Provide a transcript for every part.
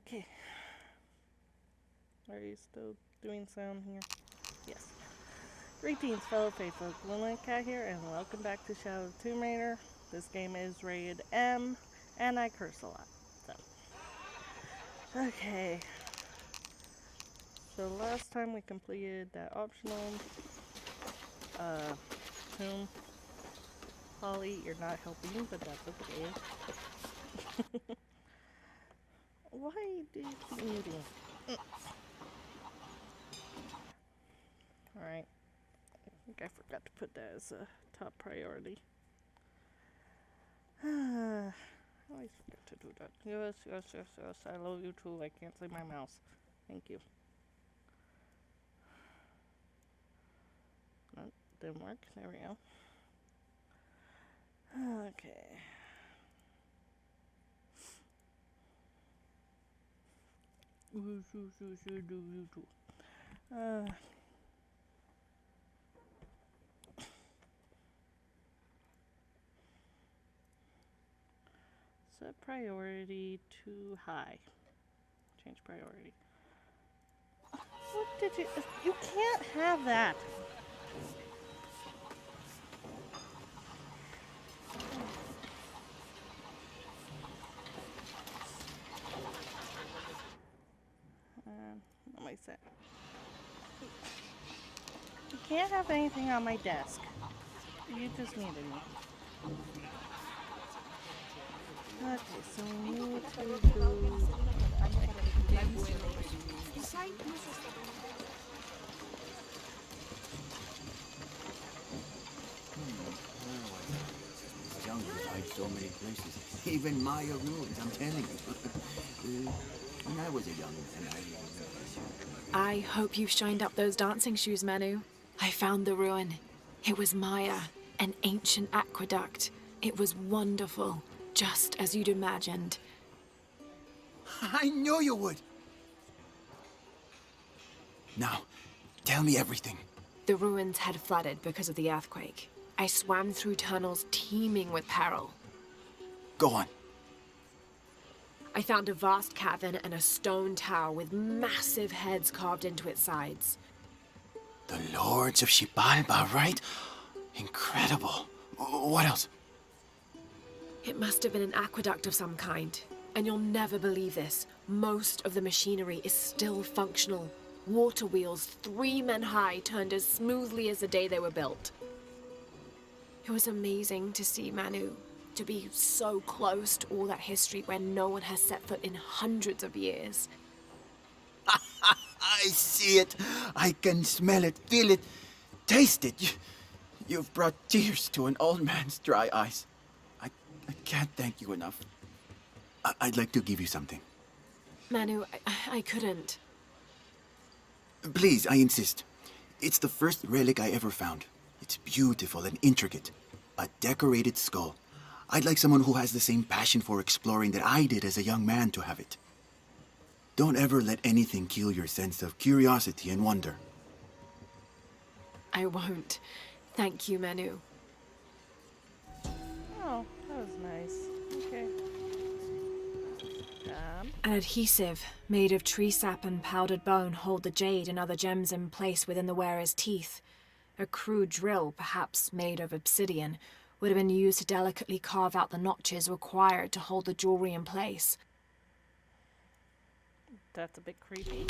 Okay. Are you still doing sound here? Yes. Greetings, fellow faithful. Glowing Cat here, and welcome back to Shadow of the Tomb Raider. This game is rated M, and I curse a lot. Okay. So last time we completed that optional tomb. Holly, you're not helping, but that's okay. Why do you keep muting? Alright. I think I forgot to put that as a top priority. I always forget to do that. Yes, yes, yes, yes. I love you too. I can't say my mouse. Thank you. No, didn't work. There we go. Okay. Set priority to high. Change priority. What did you... You can't have that. What am I set? You can't have anything on my desk. You just needed me. Okay, so we need to do... Jungle hide so many places. Even Maya ruins, I'm telling you. When I was a young man, I hope you've shined up those dancing shoes, Manu. I found the ruin. It was Maya, an ancient aqueduct. It was wonderful, just as you'd imagined. I knew you would! Now, tell me everything. The ruins had flooded because of the earthquake. I swam through tunnels teeming with peril. Go on. I found a vast cavern and a stone tower with massive heads carved into its sides. The Lords of Xibalba, right? Incredible. What else? It must have been an aqueduct of some kind. And you'll never believe this. Most of the machinery is still functional. Water wheels 3 men high turned as smoothly as the day they were built. It was amazing to see, Manu. To be so close to all that history where no one has set foot in hundreds of years. I see it. I can smell it, feel it, taste it. You've brought tears to an old man's dry eyes. I can't thank you enough. I'd like to give you something. Manu, I couldn't. Please, I insist. It's the first relic I ever found. It's beautiful and intricate. A decorated skull. I'd like someone who has the same passion for exploring that I did as a young man to have it. Don't ever let anything kill your sense of curiosity and wonder. I won't. Thank you, Manu. Oh, that was nice. Okay. An adhesive made of tree sap and powdered bone hold the jade and other gems in place within the wearer's teeth. A crude drill, perhaps made of obsidian, would have been used to delicately carve out the notches required to hold the jewelry in place. That's a bit creepy.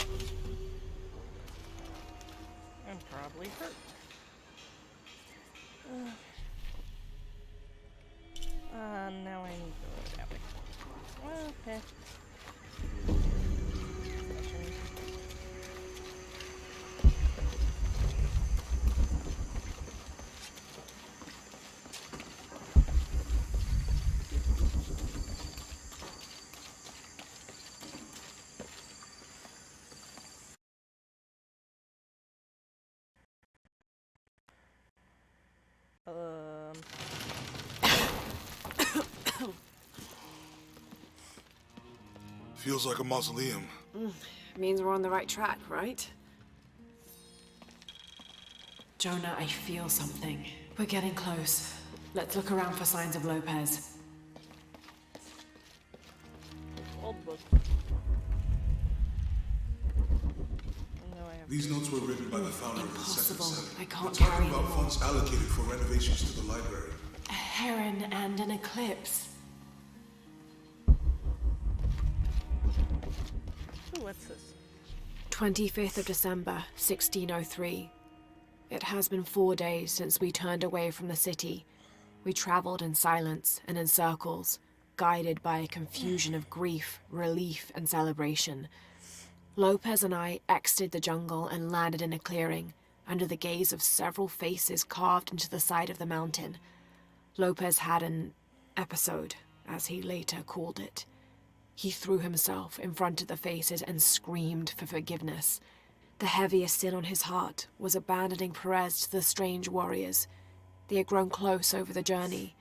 And probably hurt. Now I need to go that way. Okay. Feels like a mausoleum. Means we're on the right track, right? Jonah, I feel something. We're getting close. Let's look around for signs of Lopez. Old book. These notes were written by the founder of the Second Impossible. Senate. I can't We're talking carry about them. funds allocated for renovations to the library. A heron and an eclipse. Ooh, what's this? 25th of December, 1603. It has been 4 days since we turned away from the city. We traveled in silence and in circles, guided by a confusion of grief, relief, and celebration. Lopez and I exited the jungle and landed in a clearing, under the gaze of several faces carved into the side of the mountain. Lopez had an episode, as he later called it. He threw himself in front of the faces and screamed for forgiveness. The heaviest sin on his heart was abandoning Perez to the strange warriors. They had grown close over the journey.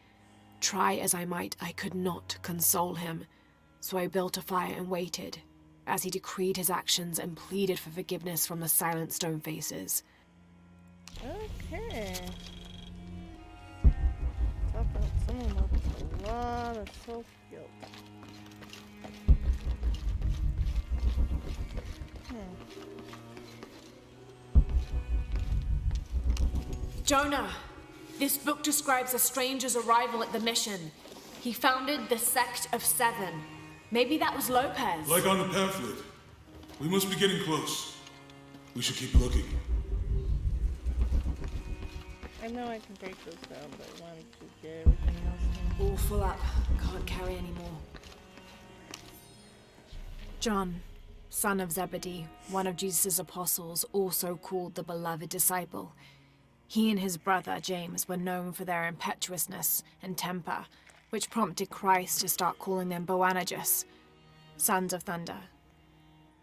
Try as I might, I could not console him, so I built a fire and waited, as he decreed his actions and pleaded for forgiveness from the silent stone faces. Okay. Talk about someone with a lot of self-guilt. Jonah! This book describes a stranger's arrival at the mission. He founded the Sect of Seven. Maybe that was Lopez. Like on the pamphlet. We must be getting close. We should keep looking. I know I can break this down, but I wanted to get everything else in. All full up. Can't carry anymore. John, son of Zebedee, one of Jesus' apostles, also called the beloved disciple. He and his brother, James, were known for their impetuousness and temper, which prompted Christ to start calling them Boanerges, sons of thunder.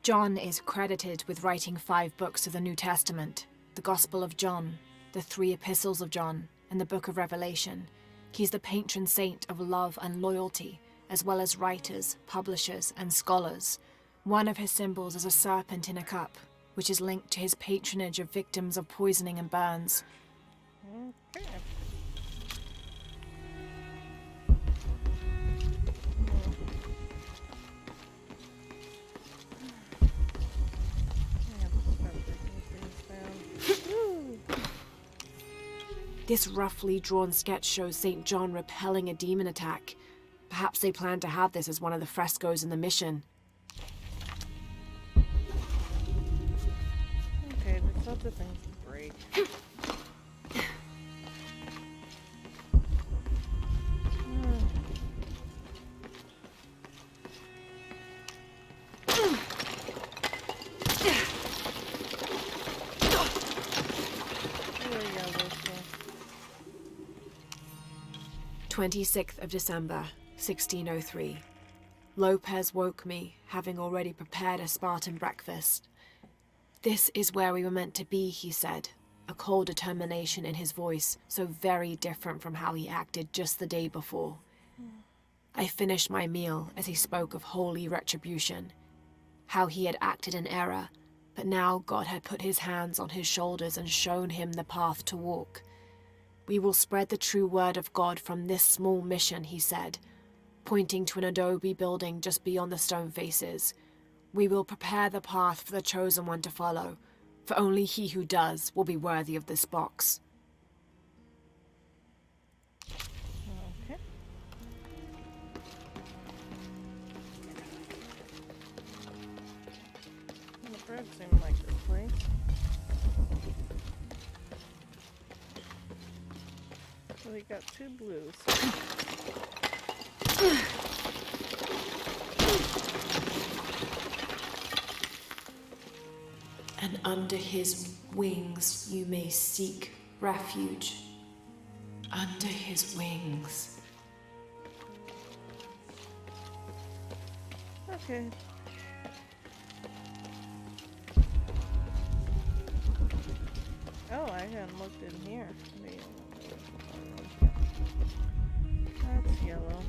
John is credited with writing 5 books of the New Testament, the Gospel of John, the 3 epistles of John, and the Book of Revelation. He's the patron saint of love and loyalty, as well as writers, publishers, and scholars. One of his symbols is a serpent in a cup, which is linked to his patronage of victims of poisoning and burns. Okay. This roughly drawn sketch shows St. John repelling a demon attack. Perhaps they plan to have this as one of the frescoes in the mission. Okay, there's lots of things to break. There we go, this one. 26th of December, 1603. Lopez woke me, having already prepared a Spartan breakfast. "This is where we were meant to be," he said, a cold determination in his voice, so very different from how he acted just the day before. I finished my meal as he spoke of holy retribution, how he had acted in error, but now God had put his hands on his shoulders and shown him the path to walk. "We will spread the true word of God from this small mission," he said, pointing to an adobe building just beyond the stone faces. "We will prepare the path for the chosen one to follow, for only he who does will be worthy of this box." Okay. The birds seem like this place. So we got 2 blues. "And under his wings you may seek refuge." Under his wings. Okay. Oh, I hadn't looked in here. That's yellow.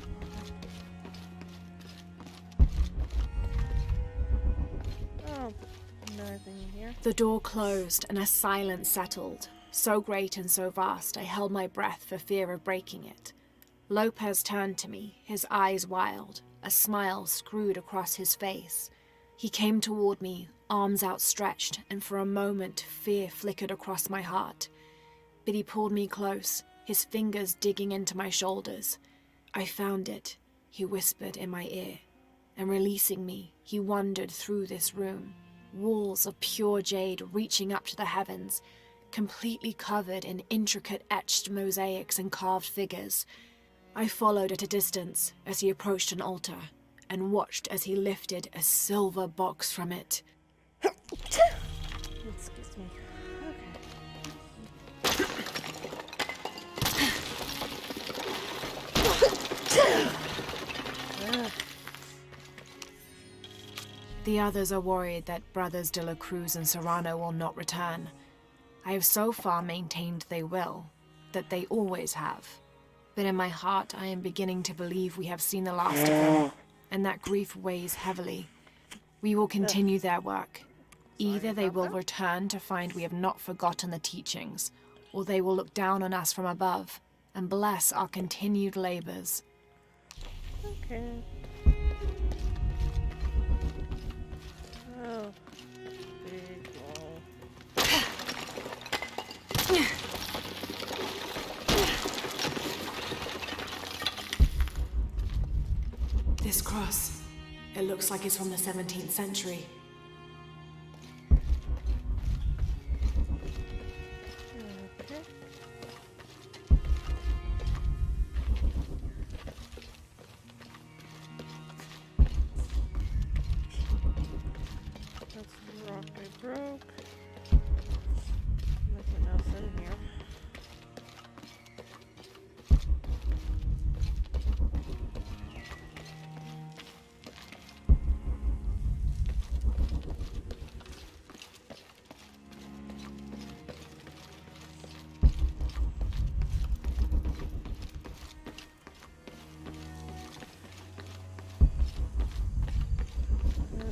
Oh, nothing in here. The door closed and a silence settled, so great and so vast I held my breath for fear of breaking it. Lopez turned to me, his eyes wild, a smile screwed across his face. He came toward me, arms outstretched, and for a moment fear flickered across my heart. But he pulled me close, his fingers digging into my shoulders. "I found it," he whispered in my ear, and releasing me, he wandered through this room. Walls of pure jade reaching up to the heavens, completely covered in intricate etched mosaics and carved figures. I followed at a distance as he approached an altar, and watched as he lifted a silver box from it. Excuse me. Okay. The others are worried that Brothers de la Cruz and Serrano will not return. I have so far maintained they will, that they always have. But in my heart, I am beginning to believe we have seen the last of them, and that grief weighs heavily. We will continue their work. Either they will return to find we have not forgotten the teachings, or they will look down on us from above and bless our continued labors. Okay. Oh, big wall. This cross, it looks like it's from the 17th century. Okay. That's the rock I broke. Nothing else in here.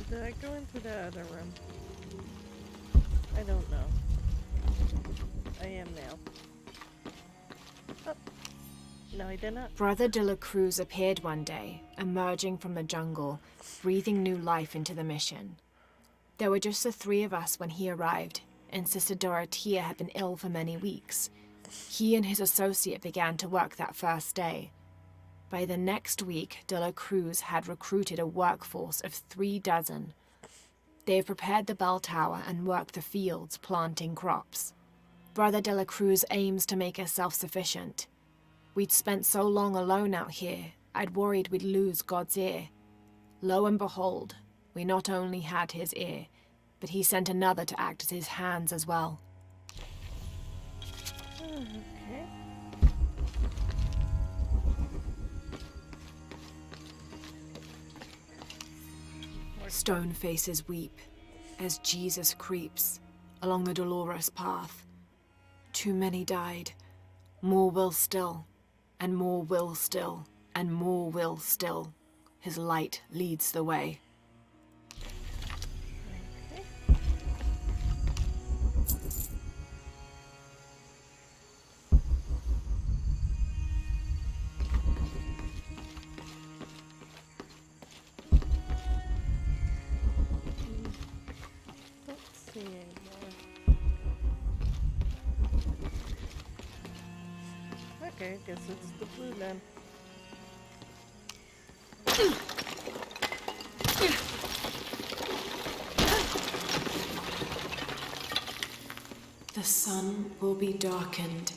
Did I go into the other room? I don't know. I am now. Oh. No, I did not. Brother de la Cruz appeared one day, emerging from the jungle, breathing new life into the mission. There were just the three of us when he arrived, and Sister Dorothea had been ill for many weeks. He and his associate began to work that first day. By the next week, de la Cruz had recruited a workforce of 36. They have prepared the bell tower and worked the fields, planting crops. Brother de la Cruz aims to make us self-sufficient. We'd spent so long alone out here, I'd worried we'd lose God's ear. Lo and behold, we not only had his ear, but he sent another to act as his hands as well. Okay. Stone faces weep as Jesus creeps along the dolorous path. Too many died, more will still, and more will still, and more will still. His light leads the way. Okay. Don't see anymore. Okay, I guess it's the blue then. The sun will be darkened,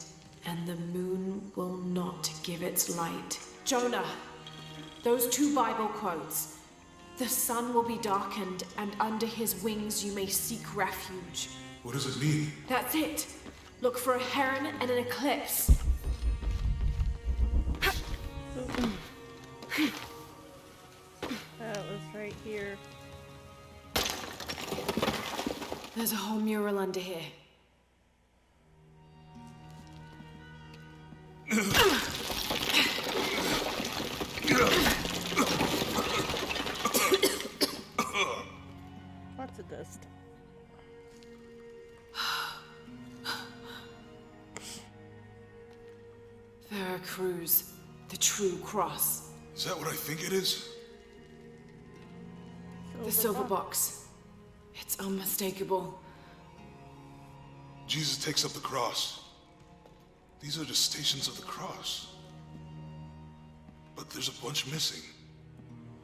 and the moon will not give its light. Jonah, those 2 Bible quotes. The sun will be darkened, and under his wings you may seek refuge. What does it mean? That's it. Look for a heron and an eclipse. That was right here. There's a whole mural under here. Lots of dust. Veracruz, the true cross. Is that what I think it is? The silver box. It's unmistakable. Jesus takes up the cross. These are the stations of the cross. But there's a bunch missing.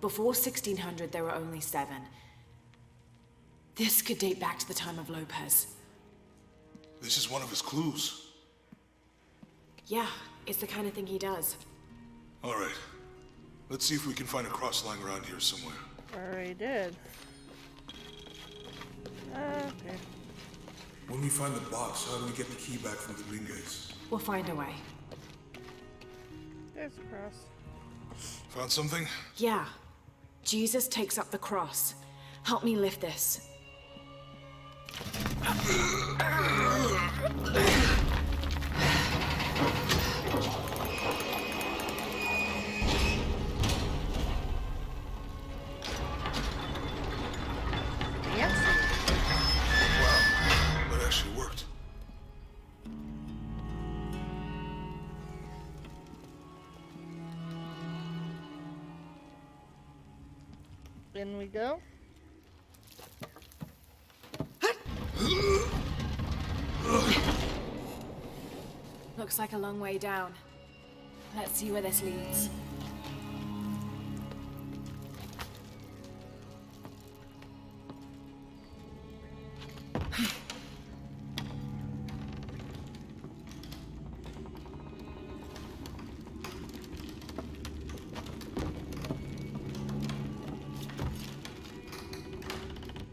Before 1600, there were only 7. This could date back to the time of Lopez. This is one of his clues. Yeah, it's the kind of thing he does. All right. Let's see if we can find a cross lying around here somewhere. Already did. Okay. When we find the box, how do we get the key back from Dominguez? We'll find a way. There's a cross. Found something? Yeah. Jesus takes up the cross. Help me lift this. Wow, that actually worked. In we go. Looks like a long way down. Let's see where this leads.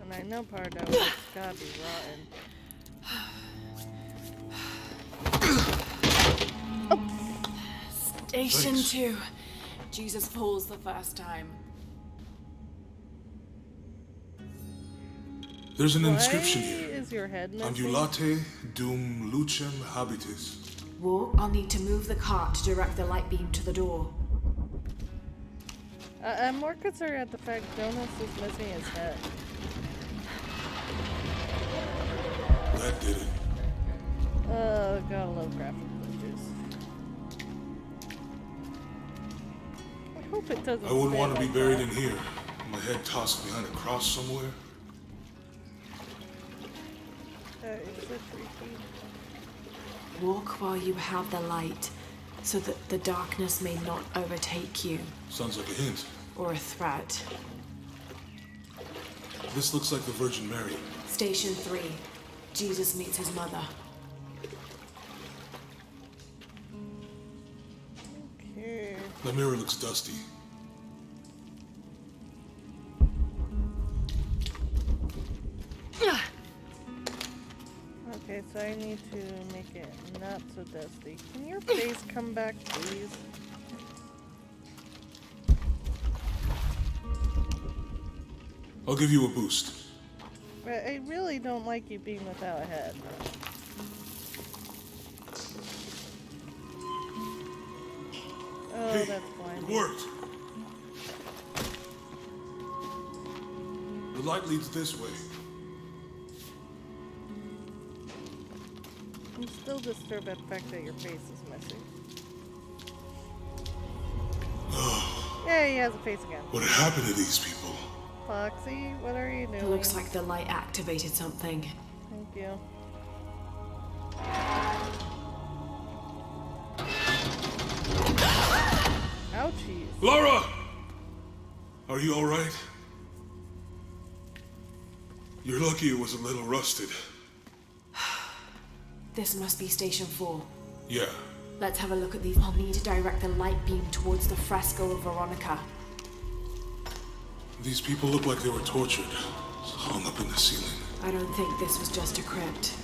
And I know part of it's gotta be rotten. Station Thanks. 2. Jesus falls the first time. There's an Why inscription here. is your head missing? Ambulate dum lucem habitis. War, I'll need to move the cart to direct the light beam to the door. I'm more concerned at the fact Jonas is missing his head. That did it. Gotta love graphic glitches. I hope it doesn't. I wouldn't stay want to be like buried that. in here. My head tossed behind a cross somewhere. That is so freaky. Walk while you have the light, so that the darkness may not overtake you, Sounds like a hint. or a threat. This looks like the Virgin Mary. Station 3. Jesus meets his mother. Okay. The mirror looks dusty. Okay, so I need to make it not so dusty. Can your face come back, please? I'll give you a boost. I really don't like you being without a head. Oh, Hey, that's it blinding. worked. The light leads this way. I'm still disturbed at the fact that your face is missing. Yeah, he has a face again. What happened to these people? Foxy, what are you doing? It looks like the light activated something. Thank you. Ouchies. Laura! Are you alright? You're lucky it was a little rusted. This must be Station 4. Yeah. Let's have a look at these. I'll need to direct the light beam towards the fresco of Veronica. These people look like they were tortured. Hung up in the ceiling. I don't think this was just a crypt.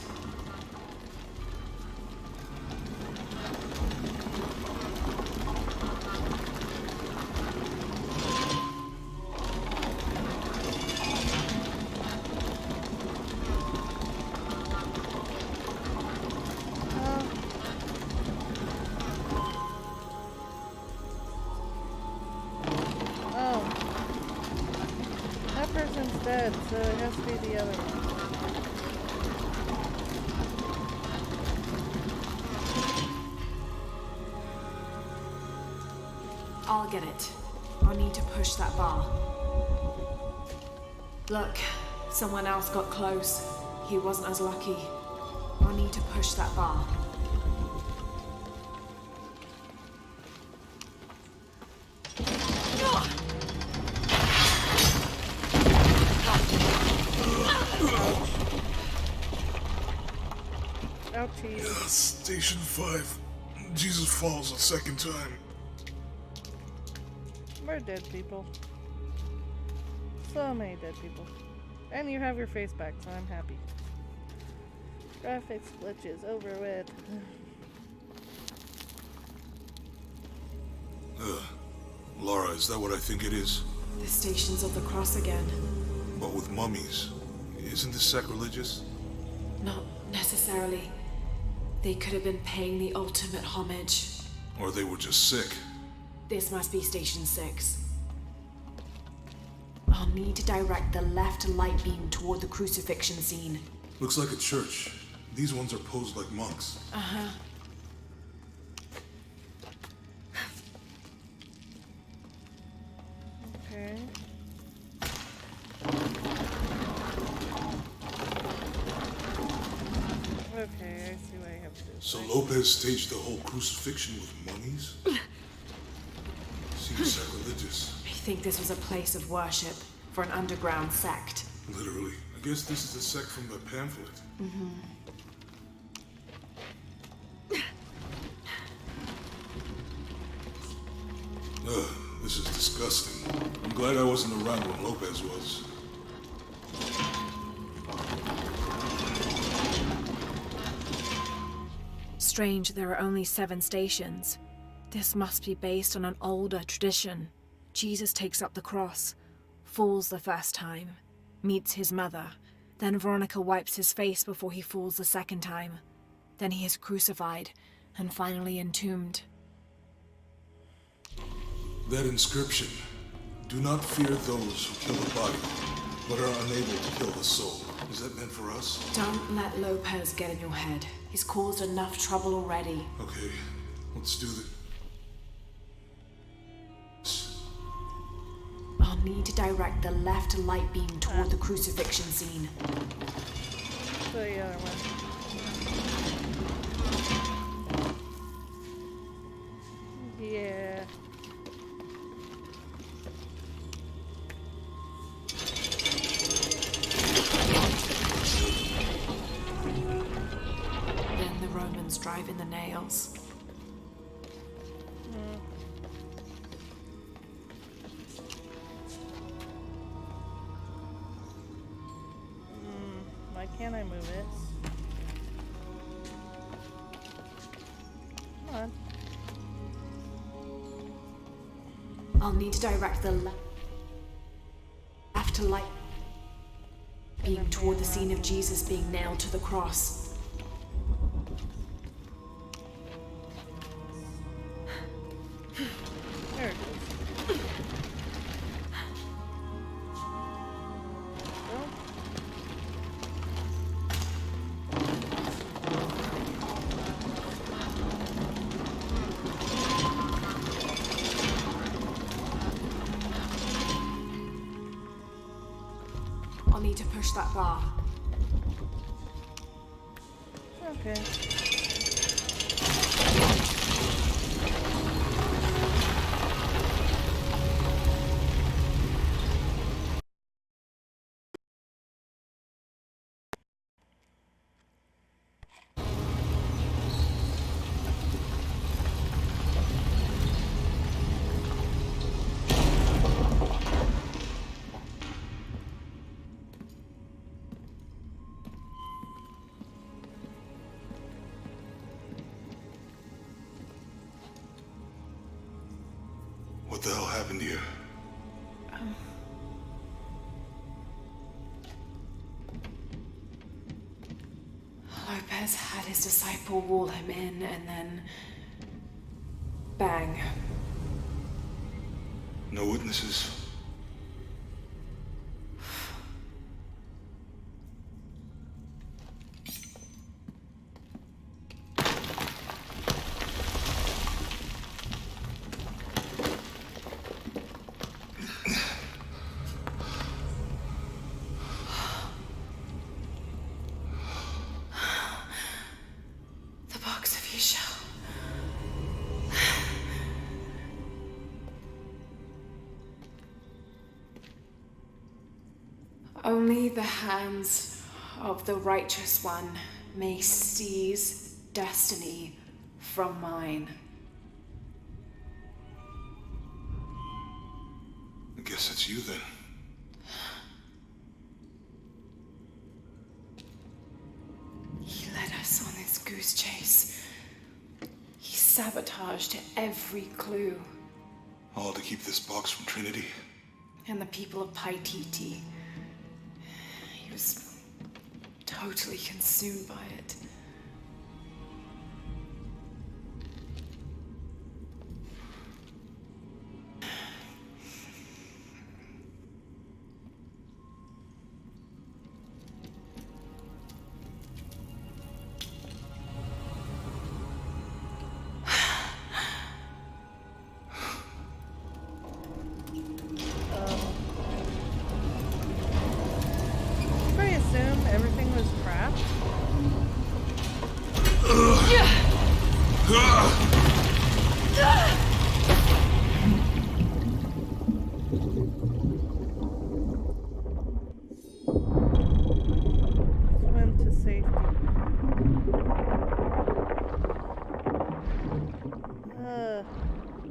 Oh. That person's dead, so it has to be the other one. I'll get it. I'll need to push that bar. Look, someone else got close. He wasn't as lucky. I'll need to push that bar. Ouchie. Station 5. Jesus falls a second time. We're dead people. So many dead people. And you have your face back, so I'm happy. Graphics glitches over with. Laura, is that what I think it is? The Stations of the Cross again. But with mummies. Isn't this sacrilegious? Not necessarily. They could have been paying the ultimate homage. Or they were just sick. This must be Station 6. I'll need to direct the left light beam toward the crucifixion scene. Looks like a church. These ones are posed like monks. Uh-huh. Okay. Okay, I see what I have to do. So Lopez staged the whole crucifixion with mummies? Seems sacrilegious. I think this was a place of worship for an underground sect. Literally. I guess this is a sect from the pamphlet. Ugh, this is disgusting. I'm glad I wasn't around when Lopez was. Strange there are only 7 stations. This must be based on an older tradition. Jesus takes up the cross, falls the first time, meets his mother. Then Veronica wipes his face before he falls the second time. Then he is crucified and finally entombed. That inscription. Do not fear those who kill the body, but are unable to kill the soul. Is that meant for us? Don't let Lopez get in your head. He's caused enough trouble already. Okay, let's do this. I'll need to direct the left light beam toward the crucifixion scene. So the other one. Yeah. Then the Romans drive in the nails. Why can't I move it? Come on. I'll need to direct the left light beam toward the scene of Jesus being nailed to the cross. There it goes. Well, I'll need to push that bar. okay. What the hell happened here? Lopez had his disciple wall him in and then... bang. No witnesses. Only the hands of the Righteous One may seize destiny from mine. I guess it's you then. He led us on this goose chase. He sabotaged every clue. All to keep this box from Trinity. And the people of Paititi. He was totally consumed by it. I assume everything was trapped. Swim to safety.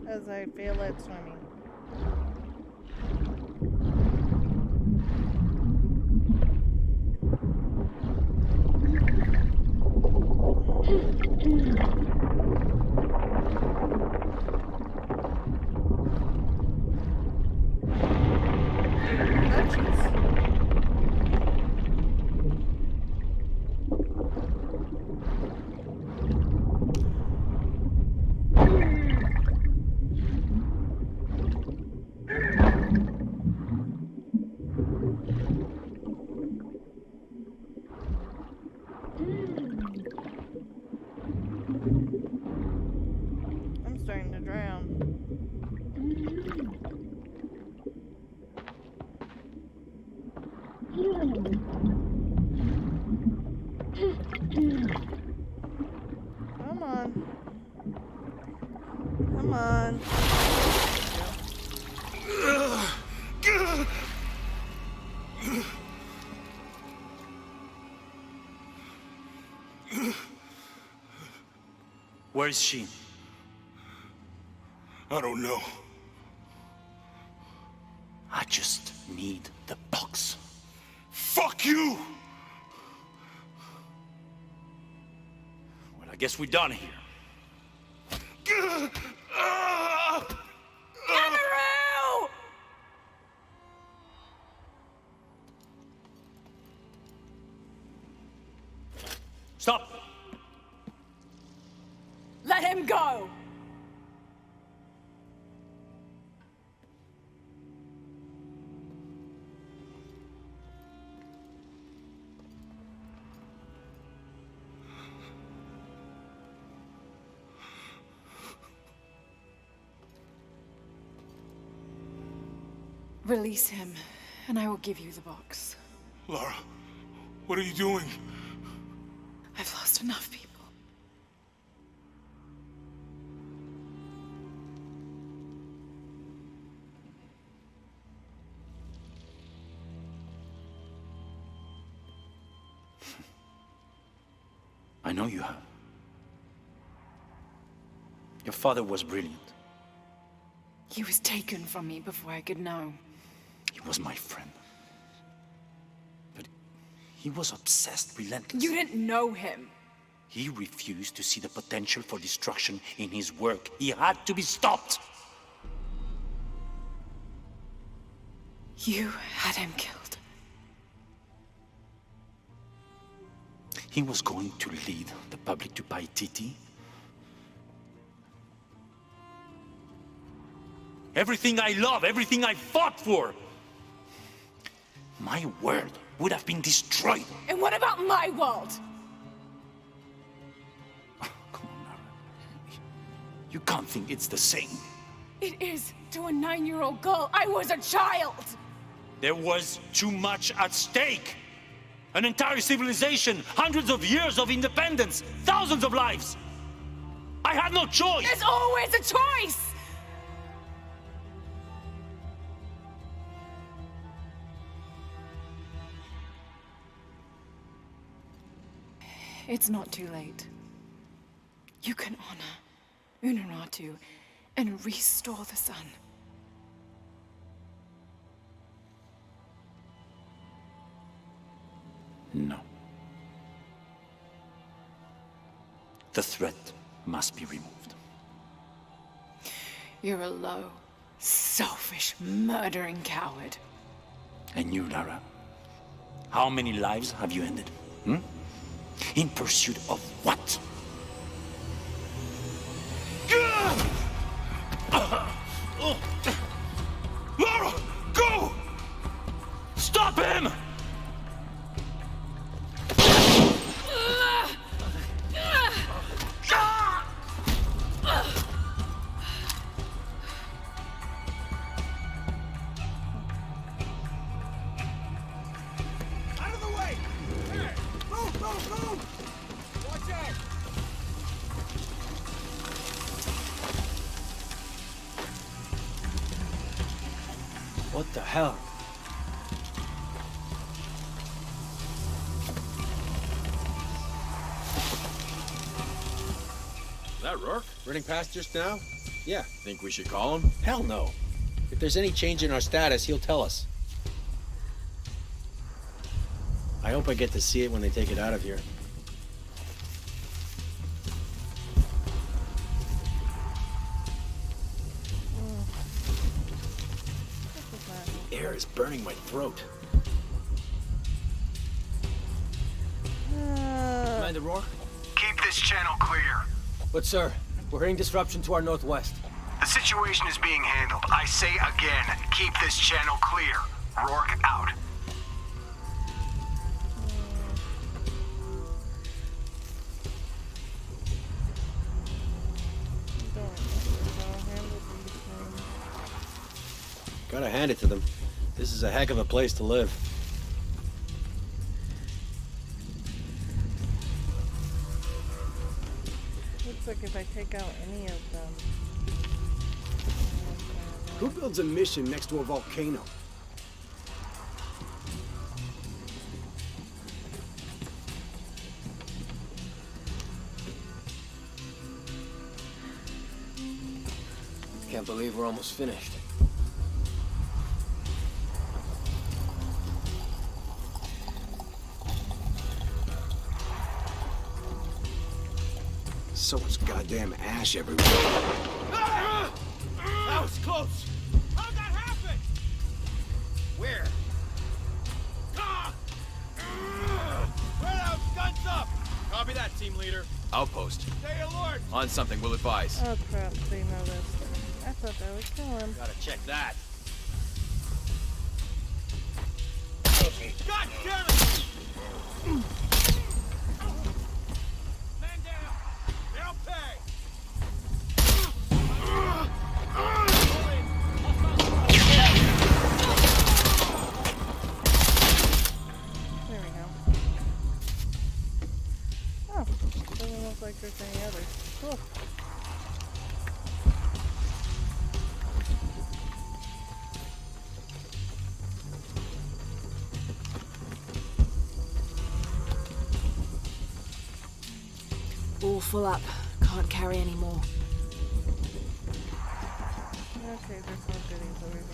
As I fail at swimming. I'm starting to drown. Come on. Come on. Where is she? I don't know. I just need the box. Fuck you! Well, I guess we're done here. Amaru! Stop! Let him go! Release him, and I will give you the box. Lara, what are you doing? I've lost enough people. I know you have. Your father was brilliant. He was taken from me before I could know. He was my friend. But he was obsessed relentlessly. You didn't know him. He refused to see the potential for destruction in his work. He had to be stopped. You had him killed. He was going to lead the public to Paititi. Everything I love, everything I fought for. My world would have been destroyed. And what about my world? Come on, Lara. You can't think it's the same. It is to a 9-year-old girl. I was a child. There was too much at stake. An entire civilization, hundreds of years of independence, thousands of lives. I had no choice. There's always a choice. It's not too late. You can honor Unuratu and restore the sun. No. The threat must be removed. You're a low, selfish, murdering coward. And you, Lara? How many lives have you ended? Hmm? In pursuit of what? Lara! Go! Stop him! Out of the way! Hey! Move, move, move! Watch out! What the hell? Is that Rourke? Running past just now? Yeah. Think we should call him? Hell no. If there's any change in our status, he'll tell us. I hope I get to see it when they take it out of here. Air is burning my throat. Commander Rourke? Keep this channel clear. But sir, we're hearing disruption to our northwest. The situation is being handled. I say again, keep this channel clear. Rourke out. Gotta hand it to them. This is a heck of a place to live. Looks like if I take out any of them. Who builds a mission next to a volcano? Can't believe we're almost finished. So much goddamn ash everywhere. That was close! How'd that happen? Where? Spread out, guns up! Copy that, team leader. Outpost. Stay alert! On something, we'll advise. Oh crap, they noticed. I thought that would kill him. Gotta check that. God damn it! Man down! They don't pay! There we go. Oh, doesn't look like there's any others. Cool. All full up. Can't carry any more. Okay, there's more goodies over here.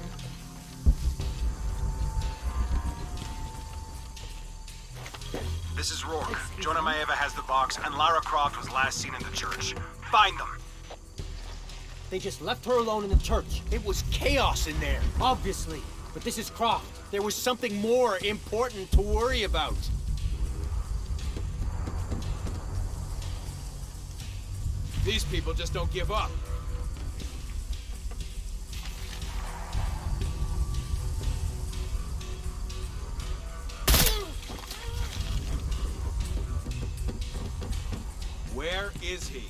This is Rourke. Jonah Maeva has the box, and Lara Croft was last seen in the church. Find them! They just left her alone in the church. It was chaos in there. Obviously. But this is Croft. There was something more important to worry about. These people just don't give up. Where is he?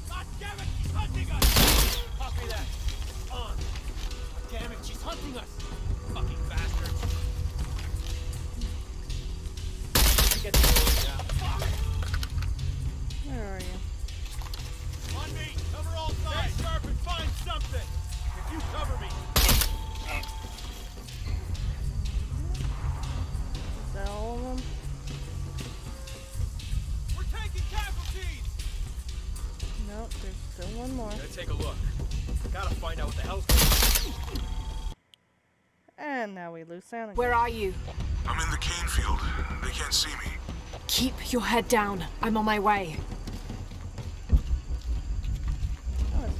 God damn it, she's hunting us! Copy that. On. Damn it, she's hunting us! Fucking bastards. Get Where are you? on me! Cover all sides! Stay sharp and find something! Nope, there's still one more. Gotta take a look. Gotta find out what the hell's going on. And now we lose sound again. Where are you? I'm in the cane field. They can't see me. Keep your head down. I'm on my way. That was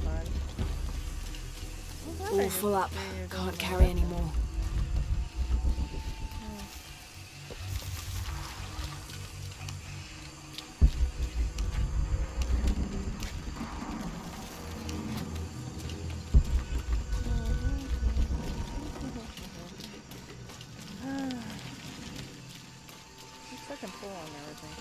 fun. All full up. Can't carry anymore. Looks like I'm full on everything.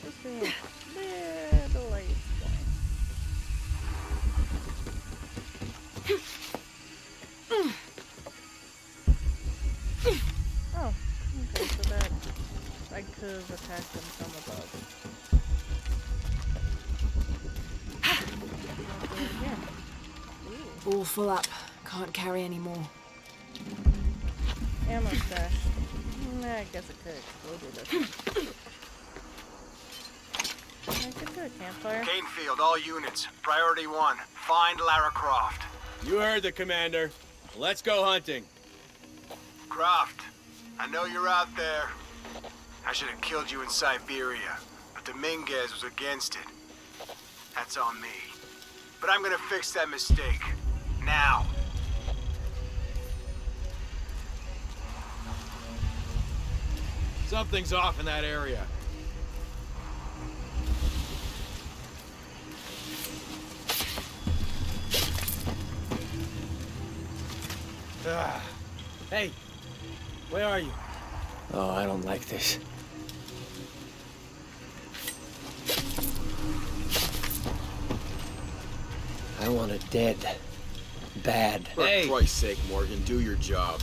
Just being a little late. Oh, okay, so that I could have attacked them from above. I'll do it again. Ooh, All full up. Can't carry anymore. ammo stash. Nah, I guess it could explode with it. I could do a campfire. Canefield, all units. Priority 1. Find Lara Croft. You heard the commander. Let's go hunting. Croft, I know you're out there. I should have killed you in Siberia, but Dominguez was against it. That's on me. But I'm gonna fix that mistake. Now. Something's off in that area. Hey, where are you? Oh, I don't like this. I want it dead. Bad. For Christ's sake, Morgan, do your job.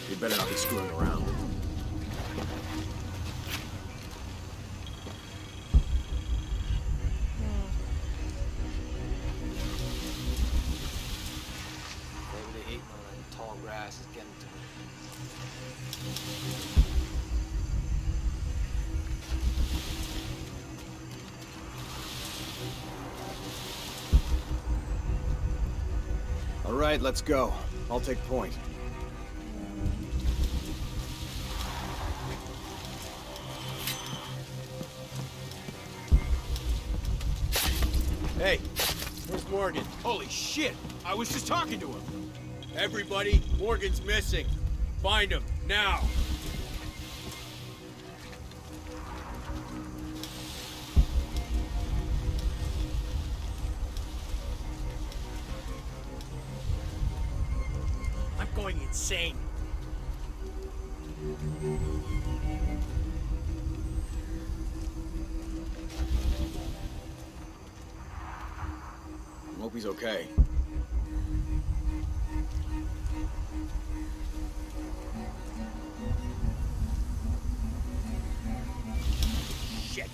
You better not be screwing around. Maybe the heat on that tall grass is getting to me. All right, let's go. I'll take point. Hey, where's Morgan? Holy shit! I was just talking to him. Everybody, Morgan's missing. Find him, now. I'm going insane. Hope he's okay. Shit.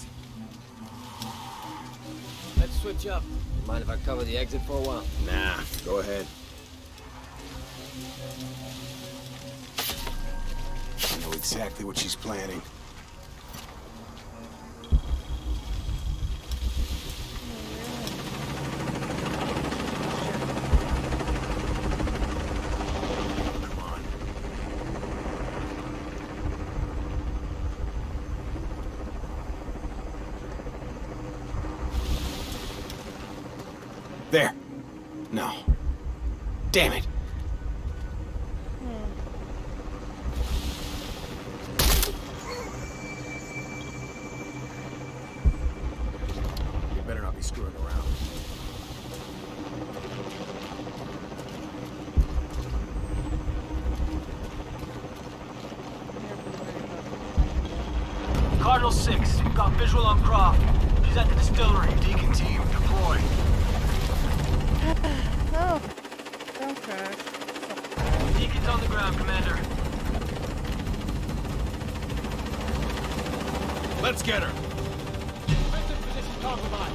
Let's switch up. Mind if I cover the exit for a while? Nah, go ahead. I know exactly what she's planning. Come on. There. No. Damn it. You better not be screwing around. Cardinal 6, we've got visual on Croft. She's at the distillery. Deacon team, deploy. No, don't crash. Beacon's on the ground, Commander. Let's get her. Defensive position compromised.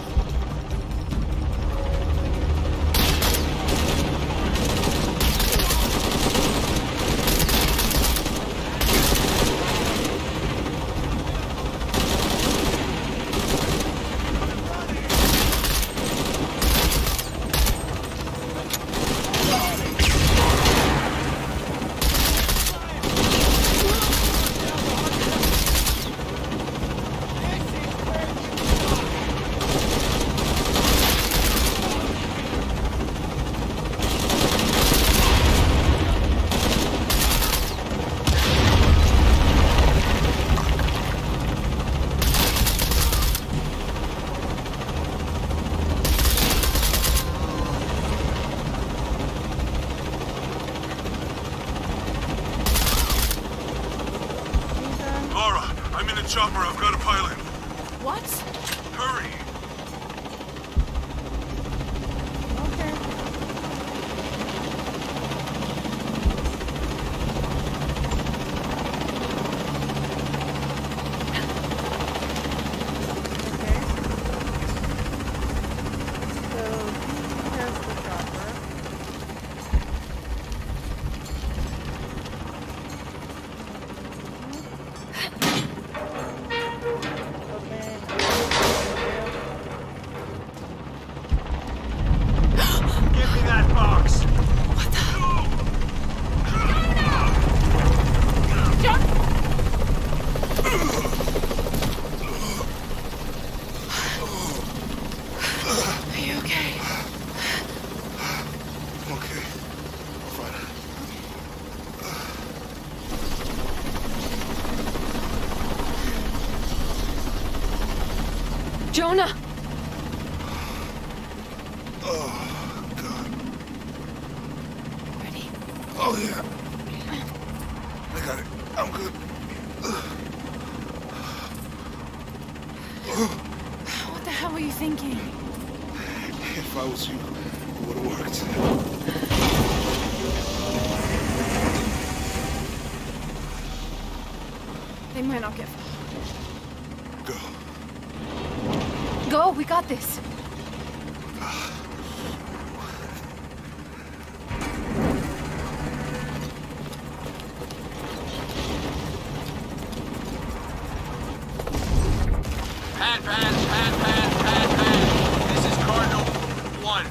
Laura, I'm in a chopper. I've got a pilot. What? Hurry. Okay. Okay. So he has the chopper. Give me that box. Are you okay? Okay. Fine. Jonah! Oh, God. Ready? Oh, yeah. I got it. I'm good. What the hell were you thinking? If I was you, it would have worked. They might not get far. Go. Go, we got this. Pan. This is Cardinal 1.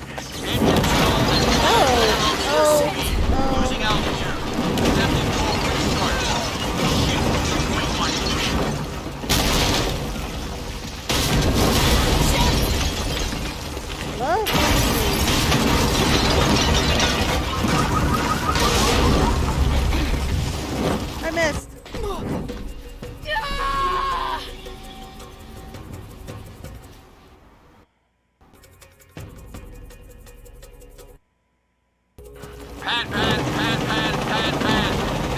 Engine stalled and losing altitude. Attempting full restart. Shit. Wait one. I missed. Pan.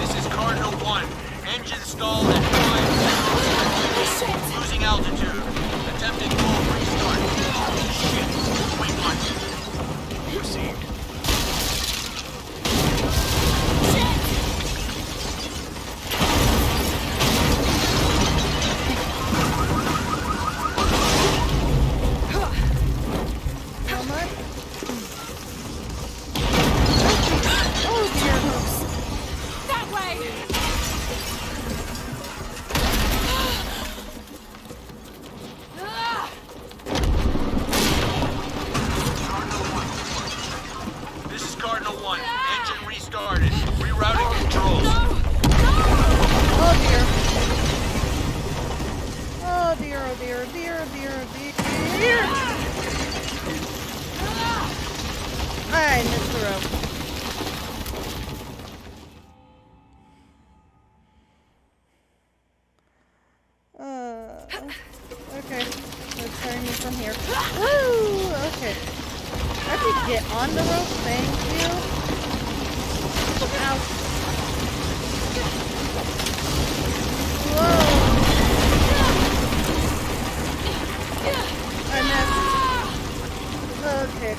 This is Cardinal 1. Engine stalled at 5. Losing altitude. Attempting full restart. Shit. Wait one. Received. This is Cardinal 1. Engine restarted. Rerouting controls. Oh dear. Oh dear, oh dear, dear, dear, dear. I missed the rope. Okay. Let's try me from here. Woo! Okay. I have to get on the rope, thank you. Ow. Whoa! I missed. Okay.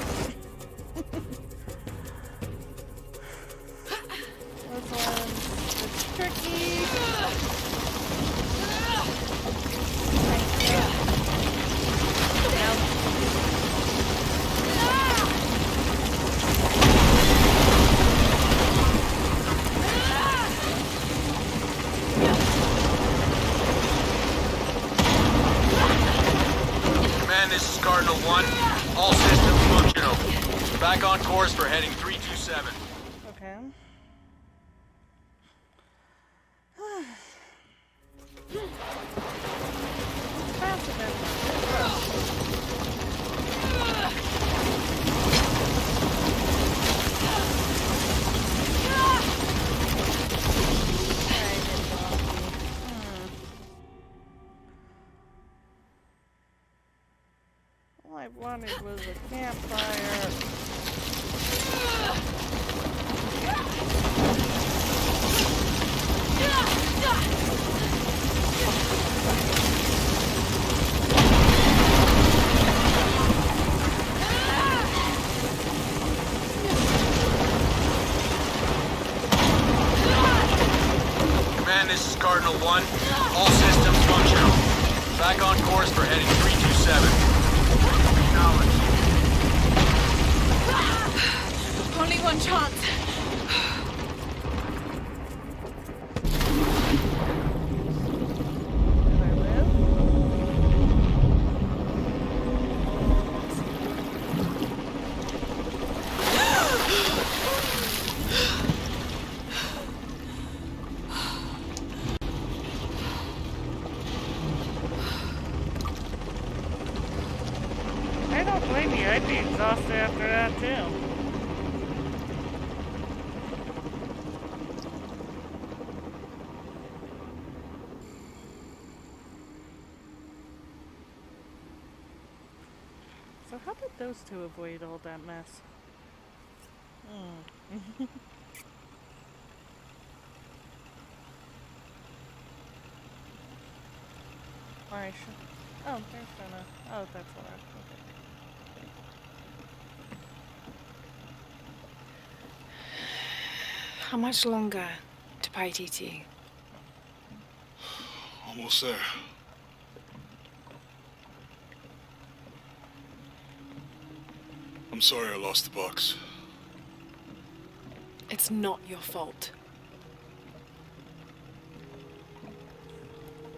course for heading 327. Okay. Faster than All I wanted was a campfire. Command, this is Cardinal 1. All systems functional. Back on course for heading 327. Only one chance. Did I live? I don't blame you. I'd be exhausted after that too. So how did those two avoid all that mess? Alright, sure. Oh, there's Jenna. Oh, that's what I okay. How much longer to Paititi? Almost there. I'm sorry I lost the box. It's not your fault.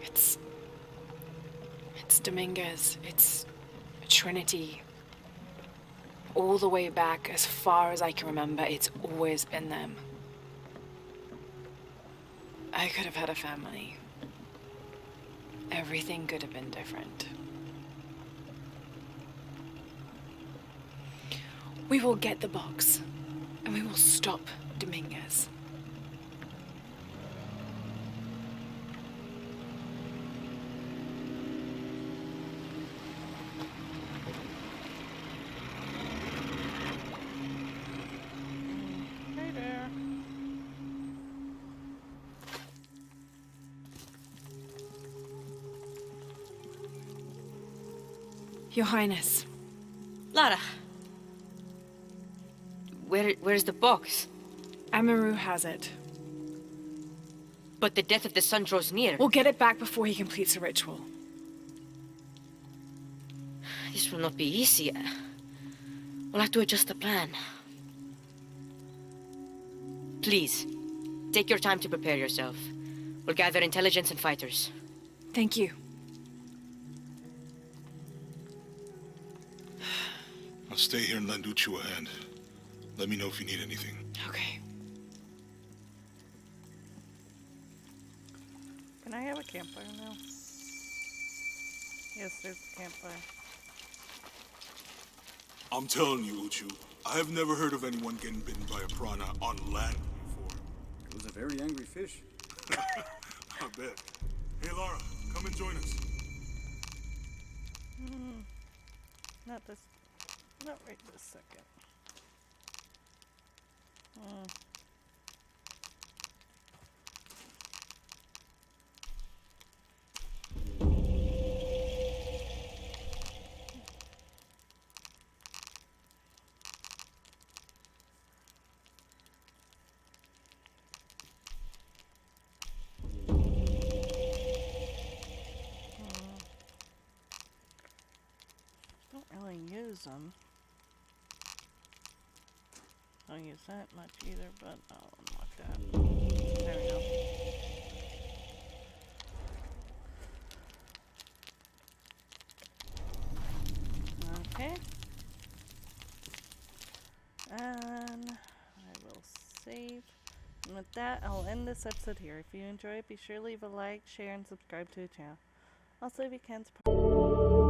It's Dominguez. It's Trinity. All the way back, as far as I can remember, it's always been them. I could have had a family. Everything could have been different. We will get the box, and we will stop Dominguez. Hey there. Your Highness. Lara. Where's the box? Amaru has it. But the death of the sun draws near. We'll get it back before he completes the ritual. This will not be easy. We'll have to adjust the plan. Please, take your time to prepare yourself. We'll gather intelligence and fighters. Thank you. I'll stay here and lend Uchu a hand. Let me know if you need anything. Okay. Can I have a campfire now? Yes, there's a campfire. I'm telling you, Uchu, I have never heard of anyone getting bitten by a piranha on land before. It was a very angry fish. I bet. Hey, Lara, come and join us. Not this. Not right this second. Don't really use them. Don't use that much either, but I'll unlock that. There we go. Okay. And with that, I'll end this episode here. If you enjoy it, be sure to leave a like, share, and subscribe to the channel. Also, if you can, support